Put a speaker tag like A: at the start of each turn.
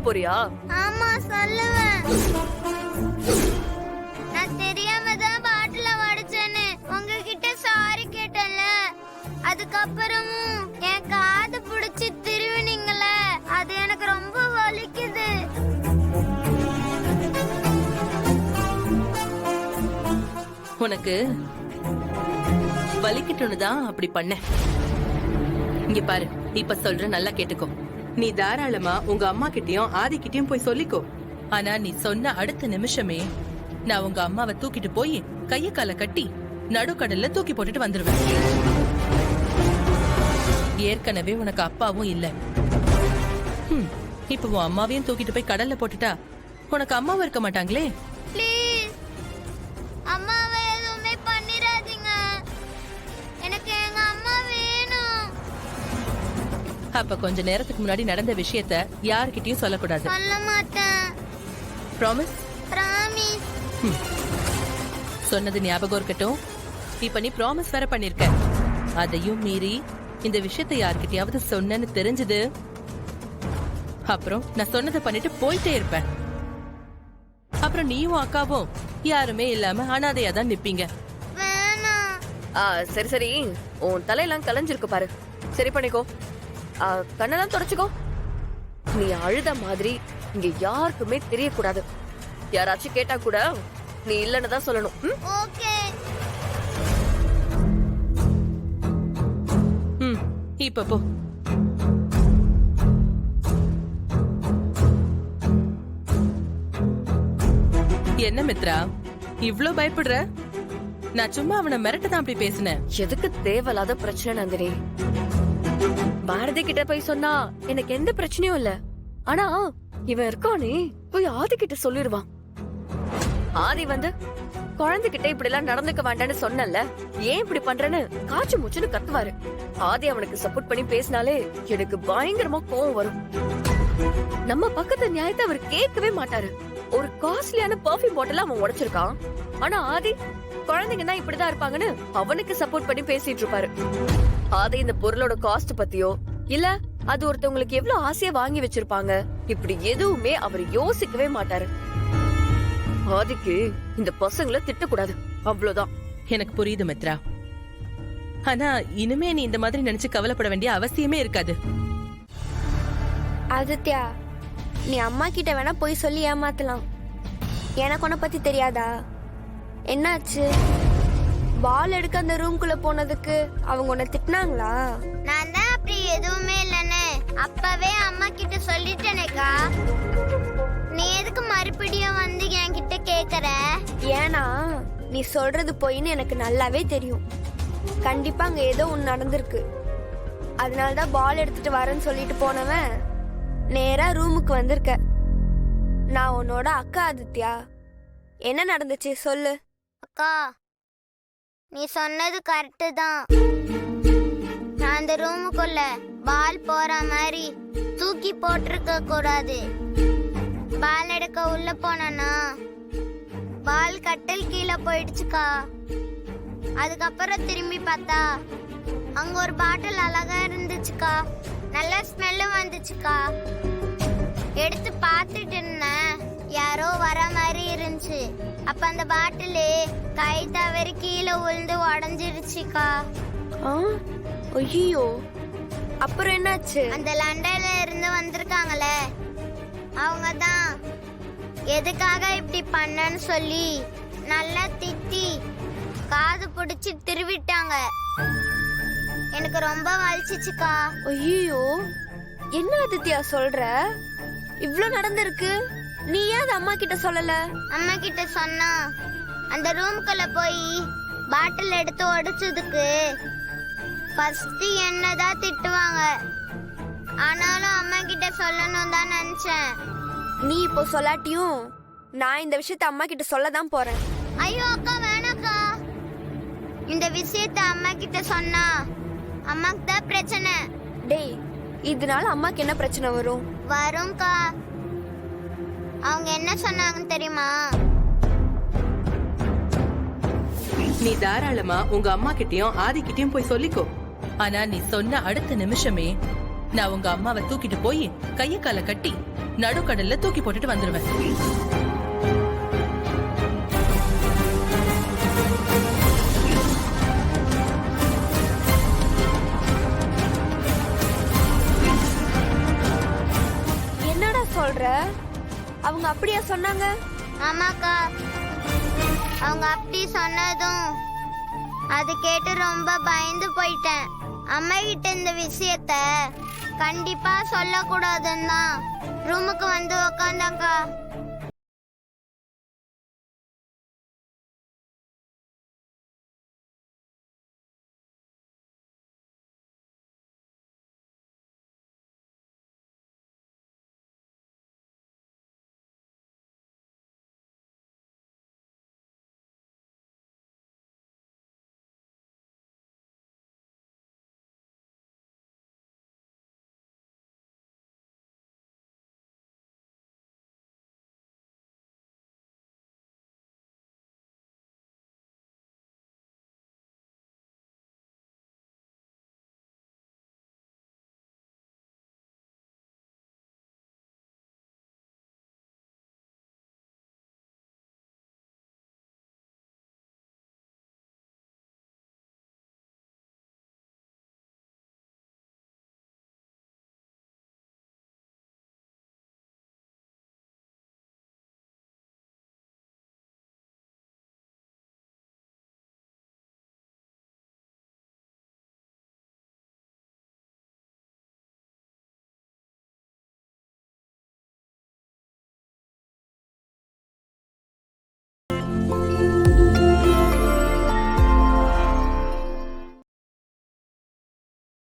A: போறியா?
B: ஆமா சொல்லுவேன். நான் தெரியாம தான் பாட்டில வடிச்சேன்னு உங்ககிட்ட சாரி கேட்டல. அதுக்கப்புறமும் என் காது புடிச்சு திருவினீங்கல, அது எனக்கு ரொம்ப வலிக்குது.
C: உனக்கு வலிக்கிட்டுன்னு தான் அப்படி பண்ண. இங்க பாரு, இப்ப சொல்ற நல்லா கேட்டுக்கோ. நீ தாராளமா உங்க அம்மா கிட்டயும் ஆதி கிட்டயும் போய் சொல்லிக்கோ. ஆனா நீ சொன்ன அடுத்த நிமிஷமே நான் உங்க அம்மாவை தூக்கிட்டு போய் கைய கால கட்டி நடுக்கடல்ல தூக்கி போட்டுட்டு வந்துருவேன். ஏற்கனவே உனக்கு அப்பாவும் இல்ல. இப்ப உன் அம்மாவையும் தூக்கிட்டு போய் கடல்ல போட்டுட்டா உனக்கு அம்மாவும் இருக்க மாட்டாங்களே.
B: ப்ளீஸ் அம்மாவை எதுவுமே பண்ணிராதீங்க. எனக்கு எங்க அம்மா வேணும்.
C: அப்ப கொஞ்ச நேரத்துக்கு முன்னாடி நடந்த விஷயத்த யார்கிட்டயும் சொல்லக்கூடாது.
B: சொல்ல மாட்டேன்.
C: ப்ராமிஸ்?
B: பிராமிஸ்.
C: சொன்னது ஞாபகம் இருக்கட்டும். இப்ப நீ ப்ராமிஸ் வேற பண்ணிருக்க. அதையும் மீறி இந்த விஷயத்தை யார்கிட்டயாவது சொன்னேன்னு தெரிஞ்சது, அப்புறம் நான் சொன்னதை பண்ணிட்டு போயிட்டே இருப்பேன். அப்புறம் நீயும் அக்காவும் யாருமே இல்லாம அனாதையா தான் நிப்பீங்க.
B: வேணாம்.
A: சரி சரி, உன் தலையெல்லாம் கலைஞ்சிருக்கு பாரு, சரி பண்ணிக்கோ. கண்ணெல்லாம் தொடச்சுக்கோ. நீ அழுத மாதிரி இங்க யாருக்குமே தெரியக்கூடாது. யாராச்சும் கேட்டா கூட நீ இல்லன்னு தான் சொல்லணும்.
B: ஓகே.
C: இப்ப போ. என்ன மித்ரா இவ்ளோ பயப்படுற? நான் சும்மா அவனை மிரட்டதான் அப்படி பேசினேன்.
A: எதுக்கு தேவையில்லாத பிரச்சனை நந்தினி? பாரதி கிட்ட போய் சொன்னா எனக்கு எந்த பிரச்சனையும் இல்ல. ஆனா இவன் இருக்கானே, போய் ஆதி கிட்ட சொல்லிடுவான். ஆதி வந்து குழந்தைகிட்ட இப்படி எல்லாம் நடந்துக்க வேண்டான்னு சொன்னல, ஏன் இப்படி பண்றேன்னு காய்ச்சி மூச்சுன்னு கத்துவாரு. ஆதி அவனுக்கு சப்போர்ட் பண்ணி பேசினாலே எனக்கு பயங்கரமா கோவம் வரும். நம்ம பக்கத்து நியாயத்தை அவர் கேட்கவே மாட்டாரு. ஒரு காஸ்ட்லியான பெர்ஃபியூம் பாட்டில் அவன் உடைச்சிருக்கான். ஆனா ஆதி குழந்தைங்க தான் இப்படிதான் இருப்பாங்கன்னு அவனுக்கு சப்போர்ட் பண்ணி பேசிட்டு இருப்பாரு. ஆதி இந்த பொருளோட காஸ்ட் பத்தியோ இல்ல அது ஒருத்தவங்களுக்கு எவ்வளவு ஆசையா வாங்கி வச்சிருப்பாங்க, இப்படி எதுவுமே அவர் யோசிக்கவே மாட்டாரு. ஆதிக்கு இந்த பசங்களை திட்டக்கூடாது, அவ்வளவுதான்.
C: எனக்கு புரியுது மித்ரா. ஆனா இனிமே நீ இந்த மாதிரி நினைச்சு கவலைப்பட வேண்டிய அவசியமே இருக்காது.
B: ஆதித்யா, நீ அம்மா கிட்ட வேணா போய் சொல்லி ஏமாத்தலாம். எனக்கு உன்னை பத்தி தெரியாதா? என்னாச்சு? பால் எடுக்க அந்த ரூம்குள்ள போனதுக்கு அவங்க உன்னை திட்டினாங்களா? நான் தான் அப்படி எதுவுமே இல்லன்னு அப்பவே அம்மா கிட்ட சொல்லிட்டேனேக்கா. நீ எதுக்கு மறுபடியும் வந்து என்கிட்ட கேக்குற? ஏன்னா நீ சொல்றது பொய்ன்னு எனக்கு நல்லாவே தெரியும். கண்டிப்பா அங்க ஏதோ ஒன்னு நடந்திருக்கு. அதனாலதான் பால் எடுத்துட்டு வரேன்னு சொல்லிட்டு போனவன் நேரா ரூமுக்கு வந்திருக்க. நான் உன்னோட அக்கா ஆதித்யா. என்ன நடந்துச்சு சொல்லு. அக்கா, நீ சொன்னது கரெக்டு தான். நான் அந்த ரூமுக்குள்ள பால் போற மாதிரி தூக்கி போட்டிருக்க கூடாது. பால் எடுக்க உள்ள போனா பால் கட்டில் கீழே போயிடுச்சுக்கா. அதுக்கப்புறம் திரும்பி பார்த்தா அங்க ஒரு பாட்டில் அழகா இருந்துச்சுக்கா. நல்ல ஸ்மெல்லு வந்துச்சுக்கா. எடுத்து பார்த்துட்டு இருந்தேன், யாரோ வர மாதிரி இருந்துச்சு. அப்ப அந்த பாட்டிலு கை தவறி கீழே விழுந்து உடஞ்சிருச்சுக்கா. ஐயோ, அப்புறம் என்னாச்சு? அந்த லண்டன்ல இருந்து வந்திருக்காங்களே, அவங்க தான் எதுக்காக இப்படி பண்ணன்னு சொல்லி நல்லா திட்டி காது பிடிச்சி திருவிட்டாங்க. எனக்கு ரொம்ப வலிச்சிச்சுக்கா. ஐயோ, என்ன ஆதித்யா சொல்ற? இவ்ளோ நடந்திருக்கு, நீ ஏன் அம்மா கிட்ட சொல்லல? அம்மா கிட்ட சொன்னா அந்த ரூம்குள்ள போய் பாட்டில் எடுத்து உடைச்சதுக்கு ஃபர்ஸ்ட் என்னதான் திட்டுவாங்க. ஆனாலும் அம்மா கிட்ட சொல்லணும் தான் நினைச்சேன். நீ இப்போ சொல்லாட்டியும் நான் இந்த விஷயத்தை அம்மா கிட்ட சொல்லதான் போறேன். ஐயோ அக்கா, வேணாக்கா. இந்த விஷயத்தை அம்மா கிட்ட சொன்னா அம்மாக்கு தான் பிரச்சனை. டேய், இதனால அம்மாக்கு என்ன பிரச்சனை வரும்? வரும்க்கா. அவங்க என்ன சொன்னாங்கன்னு தெரியுமா?
C: நீ தாராளமா உங்க அம்மா கிட்டயும் ஆதி கிட்டயும் போய் சொல்லிக்கோ. ஆனா நீ சொன்ன அடுத்த நிமிஷமே நான் உங்க அம்மாவை தூக்கிட்டு போய் கைய கால கட்டி நடுக்கடல்ல தூக்கி போட்டுட்டு வந்துருவேன்.
B: என்னடா சொல்ற? அவங்க அப்படியா சொன்னாங்க?
D: ஆமாக்கா, அவங்க அப்படி சொன்னதும் அது கேட்டு ரொம்ப பயந்து போயிட்டேன். அம்மா கிட்ட இந்த விஷயத்த கண்டிப்பா சொல்லக்கூடாதுன்னு தான் ரூமுக்கு வந்து உக்காந்தாக்கா.